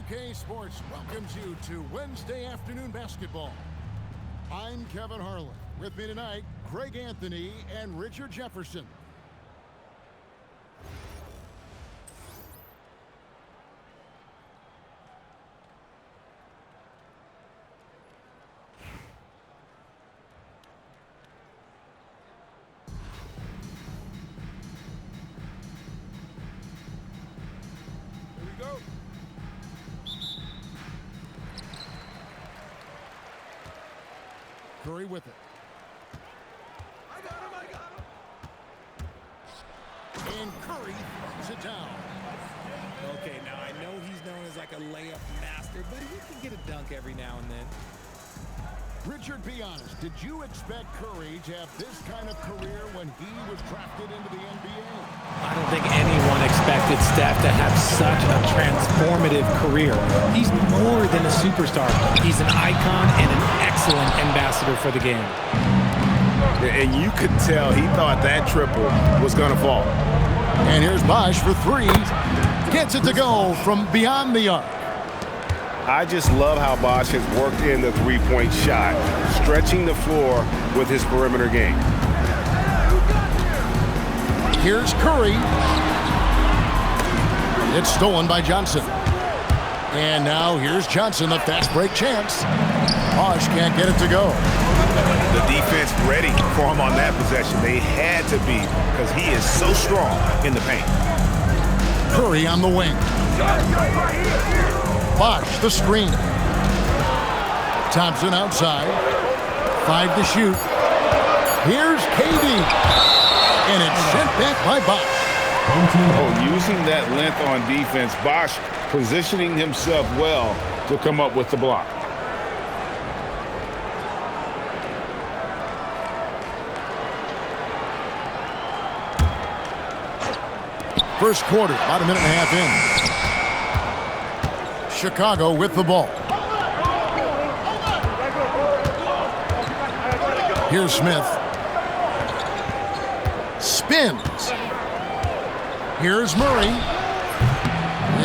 2K Sports welcomes you to Wednesday afternoon basketball. I'm Kevin Harlan. With me tonight, Craig Anthony and Richard Jefferson. Here we go. Curry with it. I got him. And Curry throws it down. Okay, now I know he's known as like a layup master, but he can get a dunk every now and then. Richard, be honest, did you expect Curry to have this kind of career when he was drafted into the NBA? I don't think anyone expected Steph to have such a transformative career. He's more than a superstar. He's an icon and an excellent ambassador for the game. And you could tell he thought that triple was going to fall. And here's Bosh for three. Gets it to go from beyond the arc. I just love how Bosh has worked in the three-point shot, stretching the floor with his perimeter game. Here's Curry. It's stolen by Johnson. And now here's Johnson, the fast break chance. Bosh can't get it to go. The defense ready for him on that possession. They had to be because he is so strong in the paint. Curry on the wing. Bosh the screen. Thompson outside. 5 to shoot. Here's KD. And it's sent back by Bosh. Oh, using that length on defense, Bosh positioning himself well to come up with the block. First quarter, about a minute and a half in. Chicago with the ball. Here's Smith. Spins. Here's Murray.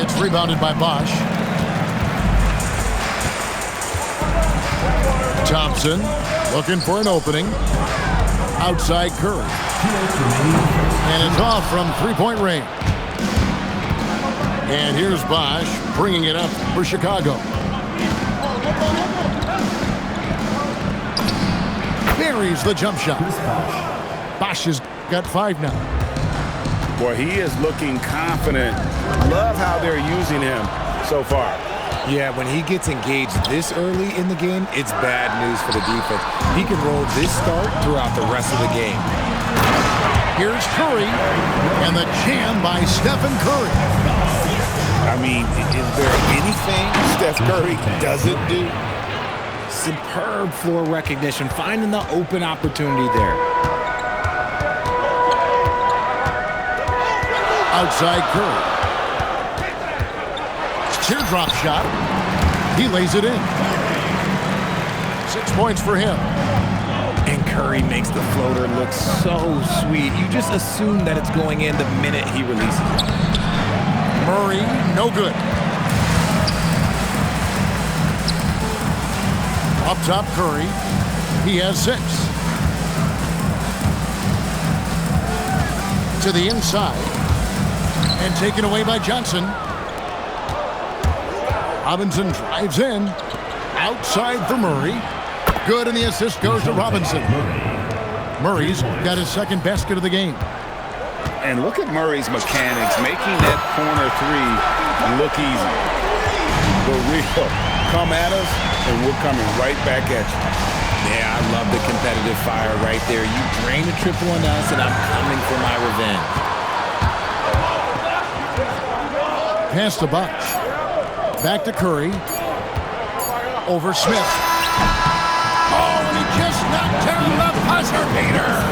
It's rebounded by Bosh. Thompson looking for an opening. Outside Curry. And it's off from three-point range. And here's Bosh bringing it up for Chicago. Buries the jump shot. Bosh has got 5 now. Boy, he is looking confident. Love how they're using him so far. Yeah, when he gets engaged this early in the game, it's bad news for the defense. He can roll this start throughout the rest of the game. Here's Curry, and the jam by Stephen Curry. I mean, is there anything Steph Curry doesn't do? Superb floor recognition, finding the open opportunity there. Outside Curry. Teardrop shot. He lays it in. 6 points for him. And Curry makes the floater look so sweet. You just assume that it's going in the minute he releases it. Murray, no good. Up top, Curry. He has 6. To the inside. And taken away by Johnson. Robinson drives in. Outside for Murray. Good, and the assist goes to Robinson. Murray's got his second basket of the game. And look at Murray's mechanics, making that corner three look easy. The real come at us, and we're coming right back at you. Yeah, I love the competitive fire right there. You drain a triple on us, and I'm coming for my revenge. Pass to Bosh. Back to Curry. Over Smith. Oh, and he just knocked down the buzzer beater.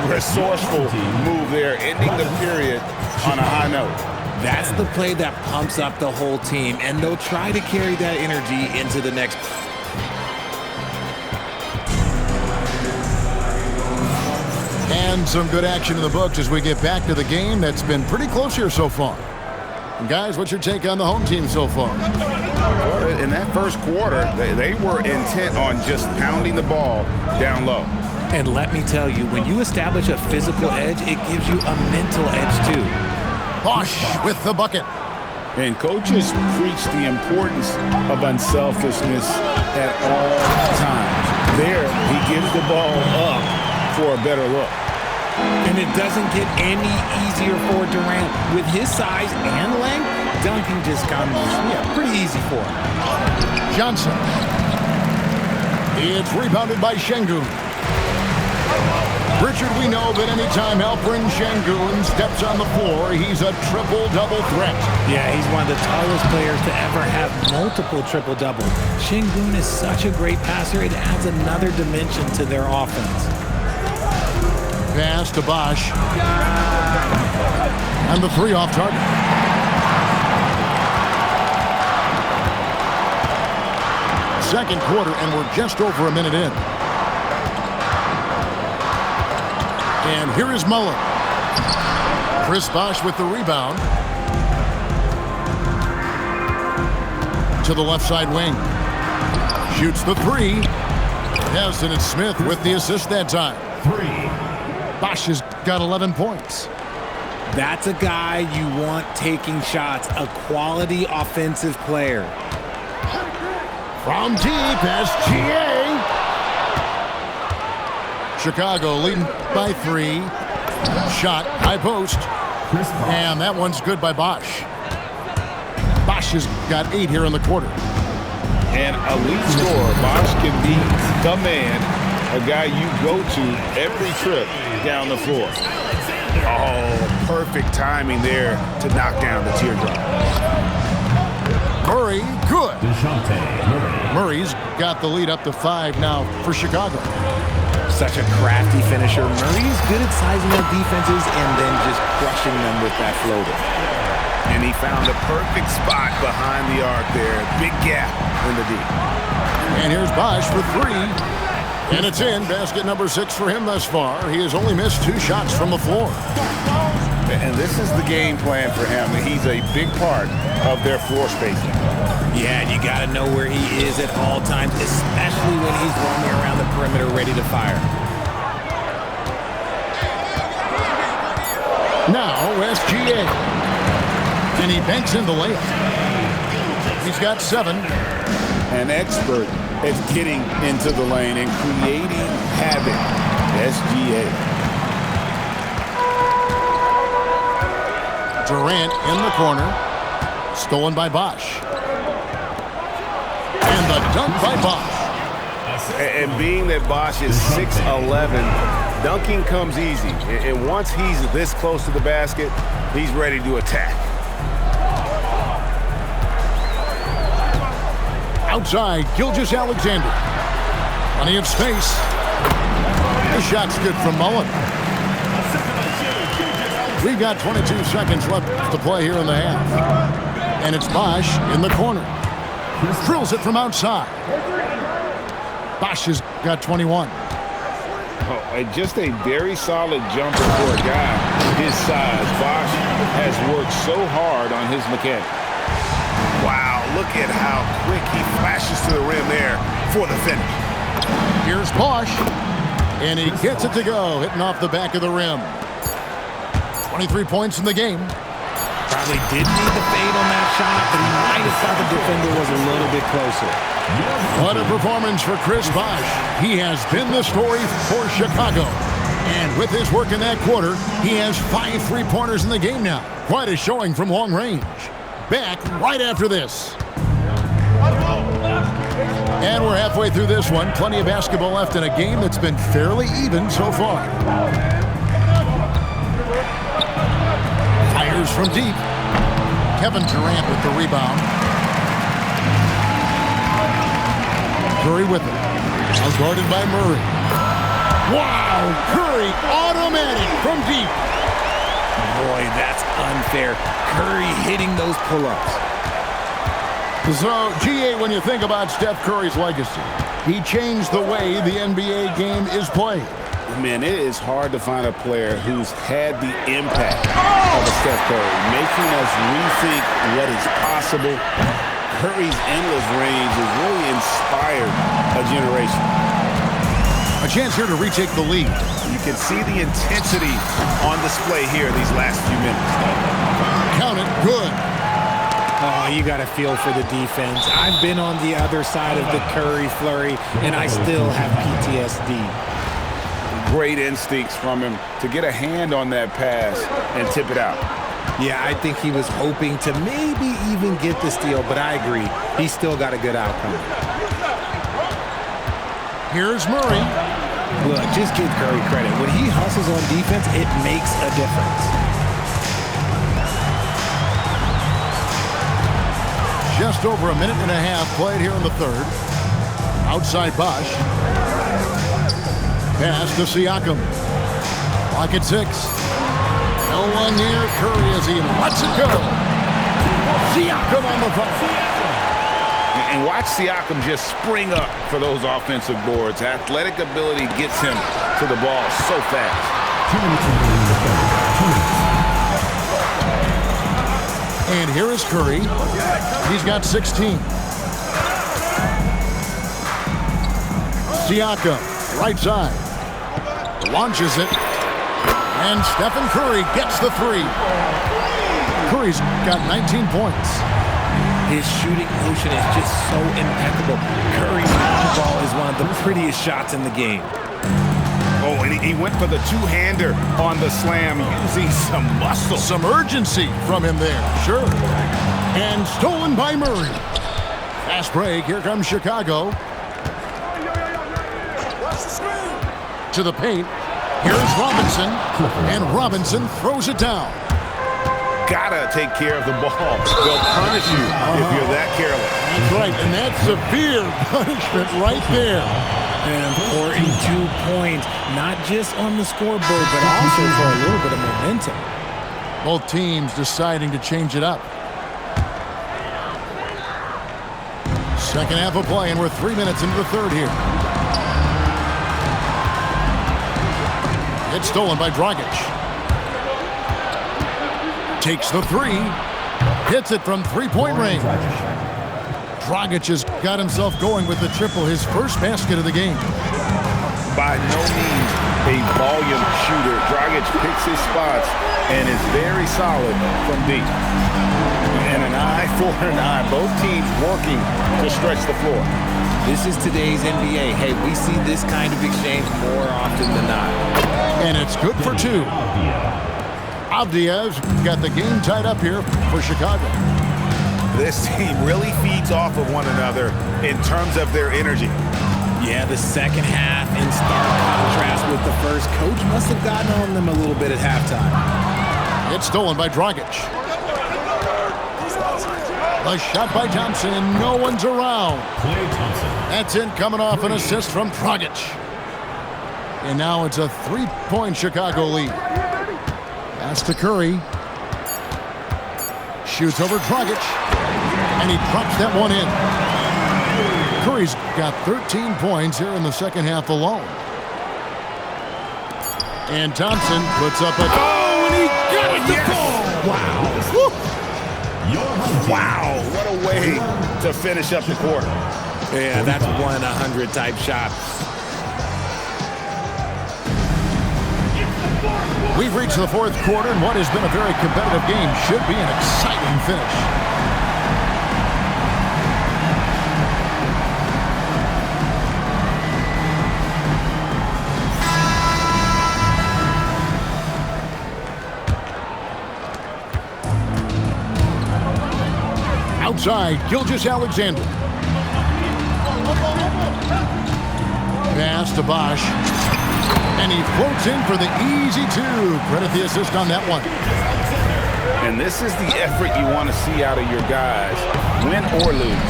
Resourceful move there, ending the period on a high note. That's the play that pumps up the whole team, and they'll try to carry that energy into the next. And some good action in the books as we get back to the game that's been pretty close here so far. Guys, what's your take on the home team so far? In that first quarter, they were intent on just pounding the ball down low. And let me tell you, when you establish a physical edge, it gives you a mental edge too. Bosch with the bucket. And coaches preach the importance of unselfishness at all times. There, he gives the ball up for a better look. And it doesn't get any easier for Durant. With his size and length, dunking just comes pretty easy for him. Johnson. It's rebounded by Şengün. Richard, we know that anytime Alperen Şengün steps on the floor, he's a triple-double threat. Yeah, he's one of the tallest players to ever have multiple triple-doubles. Şengün is such a great passer, it adds another dimension to their offense. Pass to Bosch. And the three off target. Second quarter, and we're just over a minute in. And here is Mullen. Chris Bosch with the rebound. To the left side wing. Shoots the three. Yes, and it's Smith with the assist that time. Bosch has got 11 points. That's a guy you want taking shots, a quality offensive player. From deep, SGA. Chicago leading by 3. Shot, high post. And that one's good by Bosch. Bosch has got 8 here in the quarter. And elite scorer, Bosch can be the man, a guy you go to every trip down the floor. Oh, perfect timing there to knock down the teardrop. Murray, good. Murray's got the lead up to 5 now for Chicago. Such a crafty finisher. Murray's good at sizing up defenses and then just crushing them with that floater. And he found a perfect spot behind the arc there. Big gap in the deep. And here's Bosch for 3. And it's in. Basket number 6 for him thus far. He has only missed 2 shots from the floor. And this is the game plan for him. He's a big part of their floor spacing. Yeah, you got to know where he is at all times, especially when he's roaming around the perimeter ready to fire. Now, SGA. And he banks in the layup. He's got 7. An expert at getting into the lane and creating havoc. SGA. Durant in the corner. Stolen by Bosch. And the dunk by Bosch. And being that Bosch is 6'11", dunking comes easy. And once he's this close to the basket, he's ready to attack. Outside, Gilgeous-Alexander. Plenty of space. The shot's good from Mullen. We've got 22 seconds left to play here in the half. And it's Bosch in the corner. Drills it from outside. Bosch has got 21. Oh, just a very solid jumper for a guy his size. Bosch has worked so hard on his mechanics. Wow, look at how quick he flashes to the rim there for the finish. Here's Bosch. And he gets it to go, hitting off the back of the rim. 23 points in the game. Probably did need the fade on that shot, but he might have thought the defender was a little bit closer. What a performance for Chris Bosch. He has been the story for Chicago. And with his work in that quarter, he has 5 3-pointers in the game now. Quite a showing from long range. Back right after this. And we're halfway through this one. Plenty of basketball left in a game that's been fairly even so far. Fires from deep. Kevin Durant with the rebound. Curry with it. Now guarded by Murray. Wow! Curry automatic from deep. Boy, that's unfair. Curry hitting those pull-ups. So, GA, when you think about Steph Curry's legacy, he changed the way the NBA game is played. Man, it is hard to find a player who's had the impact of a Steph Curry, making us rethink what is possible. Curry's endless range has really inspired a generation. A chance here to retake the lead. You can see the intensity on display here these last few minutes. Count it, good. Oh, you got to feel for the defense. I've been on the other side of the Curry flurry, and I still have PTSD. Great instincts from him to get a hand on that pass and tip it out. Yeah, I think he was hoping to maybe even get the steal, but I agree. He still got a good outcome. Here's Murray. Look, just give Curry credit. When he hustles on defense, it makes a difference. Just over a minute and a half played here in the third. Outside Bosch. Pass to Siakam. Clock at 6. No one near Curry as he lets it go. Siakam on the ball. And watch Siakam just spring up for those offensive boards. Athletic ability gets him to the ball so fast. And here is Curry. He's got 16. Siakam, right side. Launches it. And Stephen Curry gets the 3. Curry's got 19 points. His shooting motion is just so impeccable. Curry's long ball is one of the prettiest shots in the game. Oh, and he went for the two-hander on the slam, using some muscle. Some urgency from him there, sure. And stolen by Murray. Fast break, here comes Chicago. To the paint, here's Robinson, and Robinson throws it down. Gotta take care of the ball. They'll punish you if you're that careless. That's right, and that's severe punishment right there. An important 2 points, not just on the scoreboard, but also for a little bit of momentum. Both teams deciding to change it up. Second half of play, and we're 3 minutes into the third here. It's stolen by Dragic. Takes the 3. Hits it from three-point range. Dragic has got himself going with the triple, his first basket of the game. By no means a volume shooter. Dragic picks his spots and is very solid from deep. And an eye for an eye. Both teams working to stretch the floor. This is today's NBA. Hey, we see this kind of exchange more often than not. And it's good for 2. Avdia's got the game tied up here for Chicago. This team really feeds off of one another in terms of their energy. Yeah, the second half in stark contrast with the first. Coach must have gotten on them a little bit at halftime. It's stolen by Dragic. A shot by Thompson, and no one's around. That's it, coming off an assist from Dragic. And now it's a 3-point Chicago lead. Pass to Curry. Shoots over Dragic. And he drops that one in. Curry's got 13 points here in the second half alone. And Thompson puts up a... Oh, and he got the ball! Wow. Woo. Wow, what a way to finish up the quarter. Yeah, that's 1-100 type shot. We've reached the fourth quarter, and what has been a very competitive game should be an exciting finish. Outside, Gilgeous-Alexander. Pass to Bosch. And he floats in for the easy 2. Credit the assist on that one. And this is the effort you want to see out of your guys, win or lose.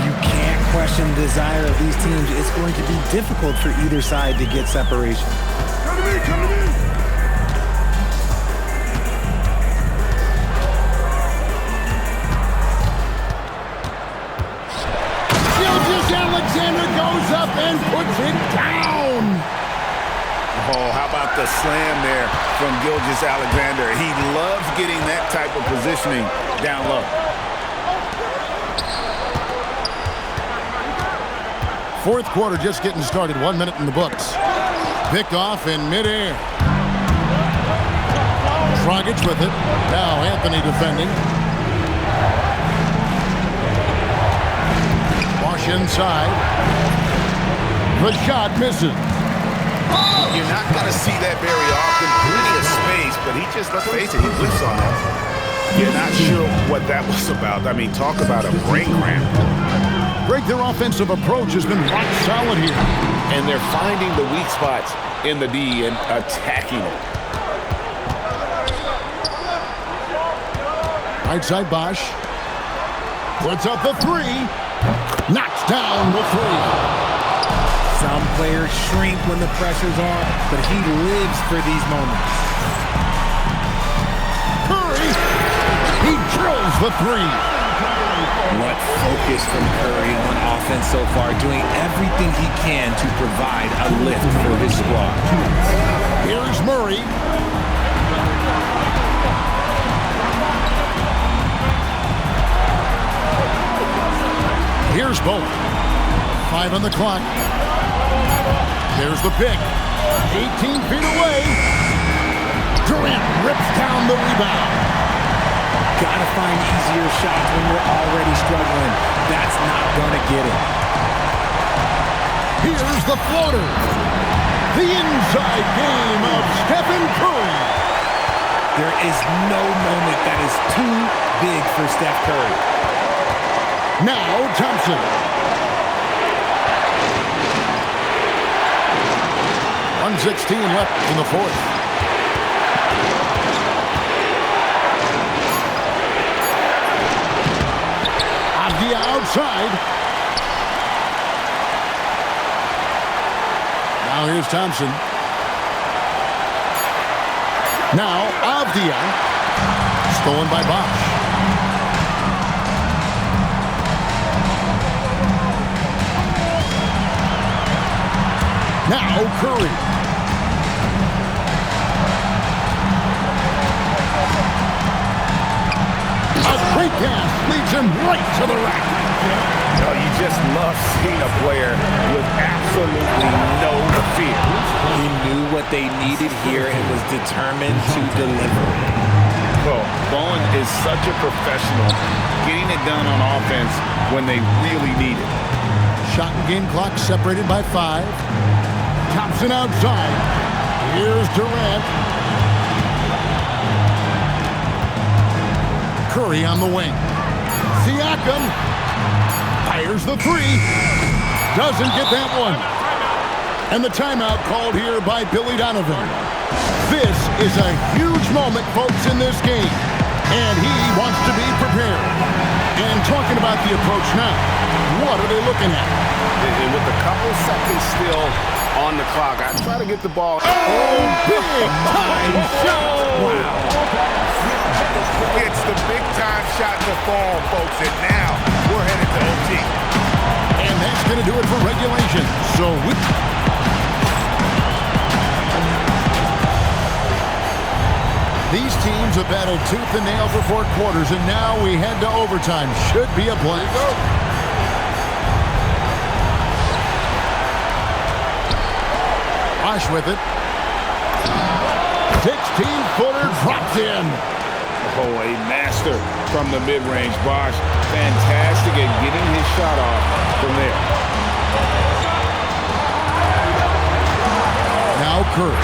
You can't question the desire of these teams. It's going to be difficult for either side to get separation. Come to me. Gilgeous-Alexander goes up and puts it down. Oh, how about the slam there from Gilgeous-Alexander? He loves getting that type of positioning down low. Fourth quarter just getting started. 1 minute in the books. Picked off in midair. Dragic with it. Now Anthony defending. Bosh inside. The shot misses. You're not going to see that very often. Plenty of space, but he just, let's face it, he whiffs on that. You're not sure what that was about. I mean, talk about a brain cramp. Greg, their offensive approach has been rock solid here. And they're finding the weak spots in the D and attacking it. Right side Bosh. Puts up the three. Knocks down the three. Some players shrink when the pressure's on, but he lives for these moments. Curry. He drills the three. What focus from Curry on offense so far, doing everything he can to provide a lift for his squad. Here's Murray. Here's Bowen. 5 on the clock. There's the pick. 18 feet away. Durant rips down the rebound. Gotta find easier shots when you're already struggling. That's not gonna get it. Here's the floater. The inside game of Steph Curry. There is no moment that is too big for Steph Curry. Now Thompson. .116 left in the fourth. Avdia outside. Now here's Thompson. Now Avdia. Stolen by Bosh. Now Curry. A great pass leads him right to the rack. Oh, you just love seeing a player with absolutely no fear. He knew what they needed here and was determined to deliver. Oh, Bowen is such a professional, getting it done on offense when they really need it. Shot and game clock separated by 5. Thompson outside. Here's Durant. Curry on the wing. Siakam fires the three. Doesn't get that one. And the timeout called here by Billy Donovan. This is a huge moment, folks, in this game. And he wants to be prepared. And talking about the approach now, what are they looking at? With a couple seconds still on the clock, I try to get the ball. Oh, big time shot! Wow. It's the big-time shot to fall, folks, and now we're headed to OT. And that's going to do it for regulation. So these teams have battled tooth and nail for 4 quarters, and now we head to overtime. Should be a blast. Bosh with it. 16-footer drops in. Oh, a master from the mid-range. Bosh, fantastic at getting his shot off from there. Now Curry.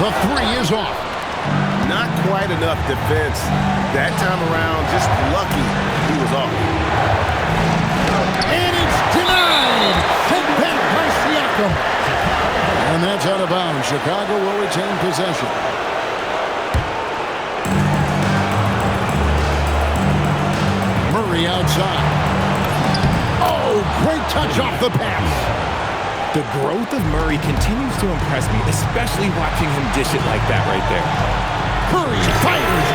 The three is off. Not quite enough defense that time around. Just lucky he was off. And it's denied. Sent back by Siakam. And that's out of bounds. Chicago will retain possession. Murray outside. Oh, great touch off the pass. The growth of Murray continues to impress me, especially watching him dish it like that right there. Curry fires.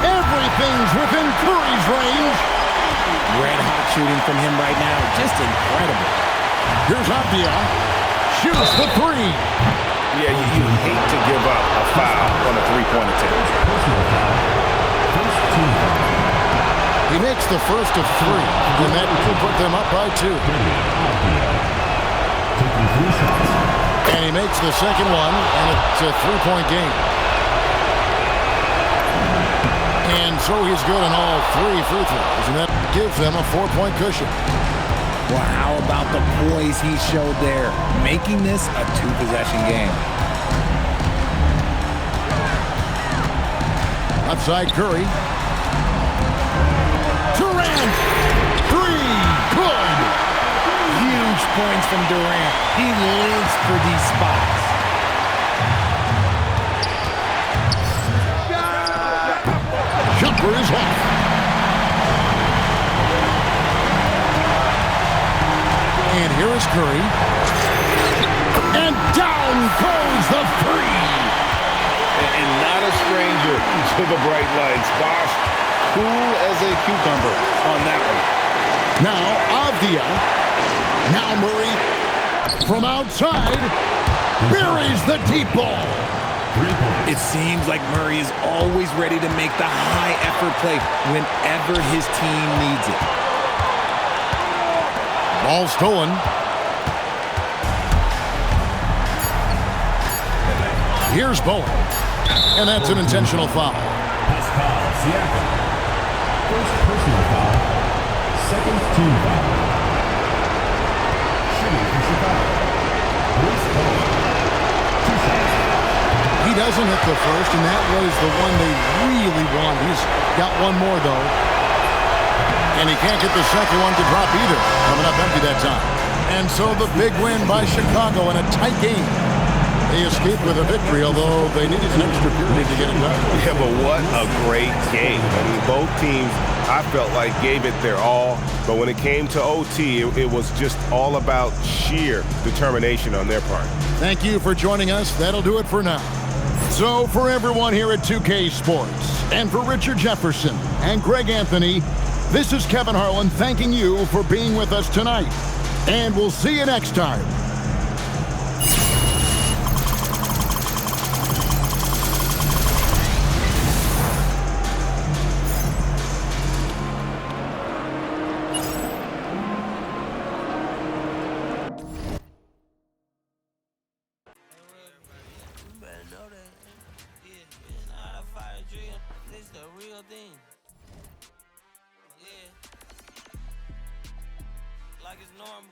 Everything's within Curry's range. Red hot shooting from him right now. Just incredible. Here's Avdia. shoots the three. Yeah, you hate to give up a foul on a three-point attempt. He makes the first of three, and that will put them up by 2. And he makes the second one, and it's a three-point game. And so he's good on all 3 free throws, and that gives them a 4-point cushion. Well, how about the poise he showed there, making this a 2-possession game. Outside Curry. Durant, 3, good. Huge points from Durant. He lives for these spots. Jumper is off. And here is Curry. And down goes the 3. And not a stranger to the bright lights. Bosh, cool as a cucumber on that one. Now Avdia. Now Murray from outside buries the deep ball. It seems like Murray is always ready to make the high-effort play whenever his team needs it. Ball stolen. Here's Bowen. And that's an intentional foul. First personal foul. Second team foul. Shooting for Chicago. He doesn't hit the first, and that was the one they really wanted. He's got one more, though. And he can't get the second one to drop either. Coming up empty that time. And so the big win by Chicago in a tight game. They escaped with a victory, although they needed an extra period to get it done. Yeah, but what a great game. I mean, both teams, I felt like, gave it their all. But when it came to OT, it was just all about sheer determination on their part. Thank you for joining us. That'll do it for now. So for everyone here at 2K Sports, and for Richard Jefferson and Greg Anthony, this is Kevin Harlan thanking you for being with us tonight. And we'll see you next time. Like it's normal,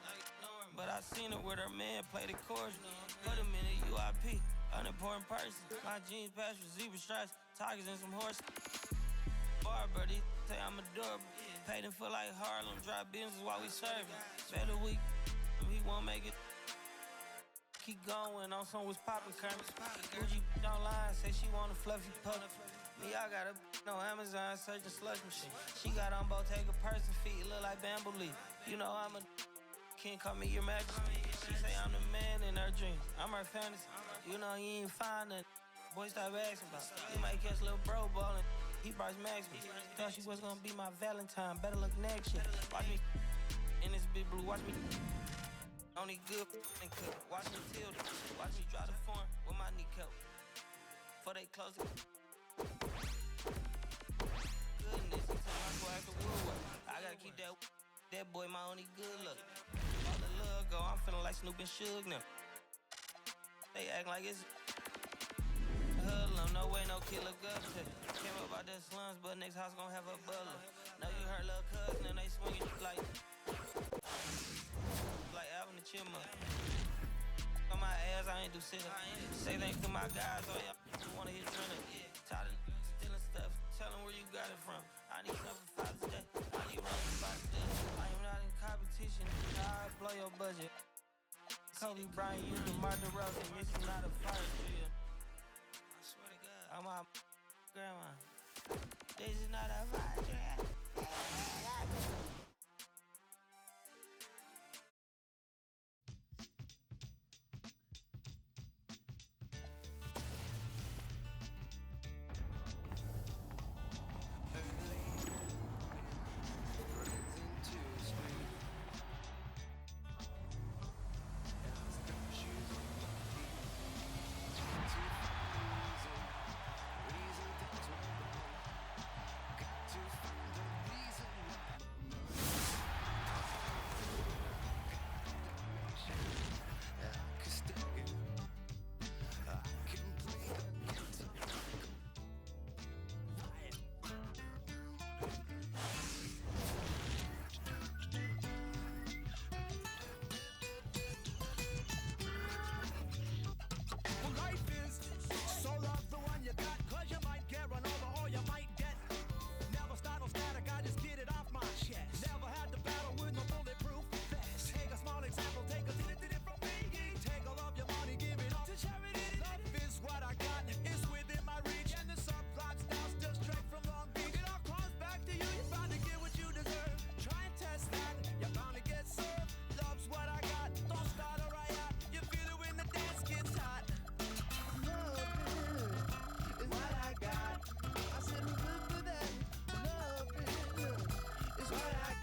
but I seen her with her man play the chorus. Put him in a UIP, unimportant person. My jeans patch with zebra stripes, tigers and some horses. Barber, they say I'm adorable. Paid him for like Harlem, drive business while we serving. Spend a week, he won't make it. Keep going on some was poppin' Kermit. Gucci online, say she want a fluffy pup. Me, I got a no Amazon searching slush machine. She got on Bottega person feet, look like bamboo leaf. You know I'm a can't call me your majesty. She say I'm the man in her dreams. I'm her fantasy. You know you ain't find nothing. Boy, stop asking about. You might catch little bro ballin'. He Bryce Max me. Thought she was gonna be my Valentine. Better look next year. Watch me in this big blue. Watch me. Only good and cook. Watch me tilt it. Watch me drive the form with my kneecap. Before they close it. Goodness, he took my swag to Woodward. I gotta keep that boy my only good look. All the love go, I'm feeling like Snoop and Suge now. They act like it's hoodlum, no way, no killer guts. Came up out the slums, but next house gon' have a butler. Know you heard little cousin and they swinging like Alvin the Chipmunk. On my ass, I ain't do shit. Say thanks to my guys, oh yeah, you wanna hit trending. Tired of stealing stuff, tell them where you got it from. I need something for Father's Day, I need running for Father's Day. I am not in competition, I blow your budget. Kobe Bryant, you DeMar DeRozan, this is not a fire drill. I swear to God, I'm my grandma. This is not a fire drill.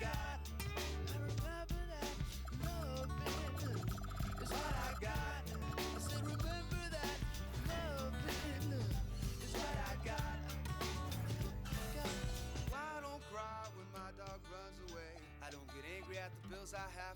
got. I remember that loving is what I got. I said, remember that loving is what I got. Why don't cry when my dog runs away? I don't get angry at the bills I have